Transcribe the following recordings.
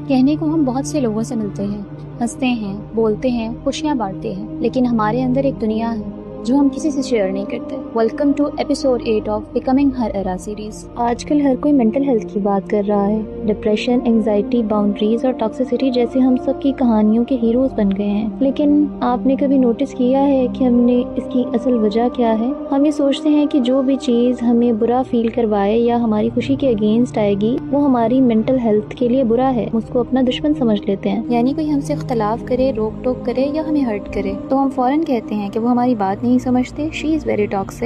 کہنے کو ہم بہت سے لوگوں سے ملتے ہیں، ہنستے ہیں، بولتے ہیں، خوشیاں بانٹتے ہیں، لیکن ہمارے اندر ایک دنیا ہے جو ہم کسی سے شیئر نہیں کرتے۔ Welcome to episode 8 of becoming her era series. آج کل ہر کوئی مینٹل ہیلتھ کی بات کر رہا ہے۔ ڈپریشن، انگزائٹی، باؤنڈریز اور ٹاکسیسٹی جیسے ہم سب کی کہانیوں کے ہیروز بن گئے ہیں، لیکن آپ نے کبھی نوٹس کیا ہے کہ ہم نے اس کی اصل وجہ کیا ہے؟ ہم یہ سوچتے ہیں کہ جو بھی چیز ہمیں برا فیل کروائے یا ہماری خوشی کے اگینسٹ آئے گی وہ ہماری مینٹل ہیلتھ کے لیے برا ہے، اس کو اپنا دشمن سمجھ لیتے ہیں۔ یعنی کوئی ہم سے اختلاف کرے، روک ٹوک کرے یا ہمیں ہرٹ کرے تو ہم فوراً کہتے ہیں کہ وہ ہماری بات نہیں سمجھتے، شی از ویری ٹاکسک۔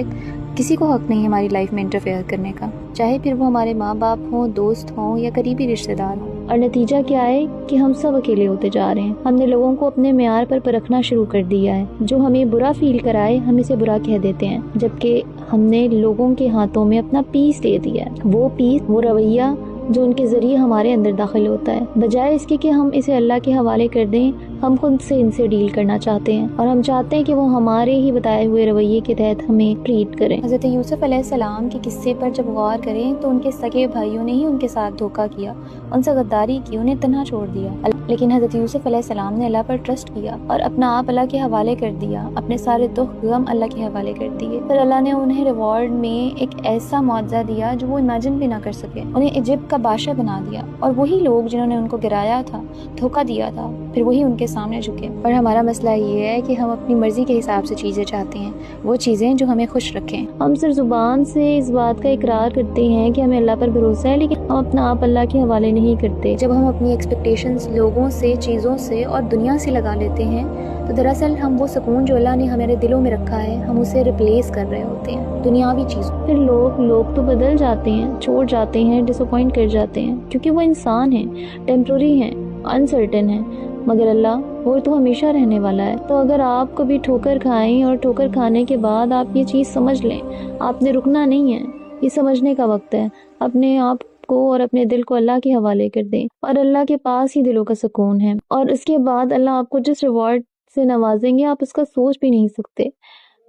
کسی کو حق نہیں ہماری لائف میں انٹرفیئر کرنے کا، چاہے پھر وہ ہمارے ماں باپ ہوں، دوست ہوں یا قریبی رشتہ دار ہوں۔ اور نتیجہ کیا ہے کہ ہم سب اکیلے ہوتے جا رہے ہیں۔ ہم نے لوگوں کو اپنے معیار پر پرکھنا شروع کر دیا ہے۔ جو ہمیں برا فیل کرائے ہم اسے برا کہہ دیتے ہیں، جبکہ ہم نے لوگوں کے ہاتھوں میں اپنا پیس دے دیا ہے۔ وہ پیس، وہ رویہ جو ان کے ذریعے ہمارے اندر داخل ہوتا ہے، بجائے اس کے کہ ہم اسے اللہ کے حوالے کر دیں، ہم خود سے ان سے ڈیل کرنا چاہتے ہیں اور ہم چاہتے ہیں کہ وہ ہمارے ہی بتائے ہوئے رویے کے تحت ہمیں ٹریٹ کریں۔ حضرت یوسف علیہ السلام کے قصے پر جب غور کریں تو ان کے سگے بھائیوں نے ہی ان کے ساتھ دھوکہ کیا، ان سے غداری کی، انہیں تنہا چھوڑ دیا، لیکن حضرت یوسف علیہ السلام نے اللہ پر ٹرسٹ کیا اور اپنا آپ اللہ کے حوالے کر دیا، اپنے سارے دکھ غم اللہ کے حوالے کر دیے۔ پھر اللہ نے انہیں ریوارڈ میں ایک ایسا معجزہ دیا جو وہ امیجن بھی نہ کر سکے، انہیں ایجپٹ کا بادشاہ بنا دیا، اور وہی لوگ جنہوں نے ان کو گرایا تھا، دھوکہ دیا تھا، پھر وہی ان کے سامنے جھکے۔ اور ہمارا مسئلہ یہ ہے کہ ہم اپنی مرضی کے حساب سے چیزیں چاہتے ہیں، وہ چیزیں جو ہمیں خوش رکھیں۔ ہم صرف زبان سے اس بات کا اقرار کرتے ہیں کہ ہمیں اللہ پر بھروسہ ہے، لیکن ہم اپنا آپ اللہ کے حوالے نہیں کرتے۔ جب ہم اپنی ایکسپیکٹیشنز لوگوں سے، چیزوں سے اور دنیا سے لگا لیتے ہیں تو دراصل ہم وہ سکون جو اللہ نے ہمارے دلوں میں رکھا ہے ہم اسے ریپلیس کر رہے ہوتے ہیں دنیاوی چیزوں۔ پھر لوگ تو بدل جاتے ہیں، چھوڑ جاتے ہیں، ڈس اپوائنٹ کر جاتے ہیں، کیونکہ وہ انسان ہیں، ٹیمپرری ہیں، انسرٹن ہیں، مگر اللہ وہ تو ہمیشہ رہنے والا ہے۔ تو اگر آپ کبھی ٹھوکر کھائیں اور ٹھوکر کھانے کے بعد آپ یہ چیز سمجھ لیں، آپ نے رکنا نہیں ہے، یہ سمجھنے کا وقت ہے، اپنے آپ کو اور اپنے دل کو اللہ کے حوالے کر دیں، اور اللہ کے پاس ہی دلوں کا سکون ہے، اور اس کے بعد اللہ آپ کو جس ریوارڈ سے نوازیں گے آپ اس کا سوچ بھی نہیں سکتے۔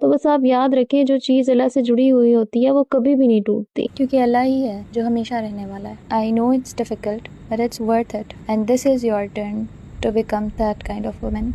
تو بس آپ یاد رکھیں جو چیز اللہ سے جڑی ہوئی ہوتی ہے وہ کبھی بھی نہیں ٹوٹتی، کیونکہ اللہ ہی ہے جو ہمیشہ رہنے والا ہے۔ I know it's difficult but it's worth it and this is your turn to become that kind of woman.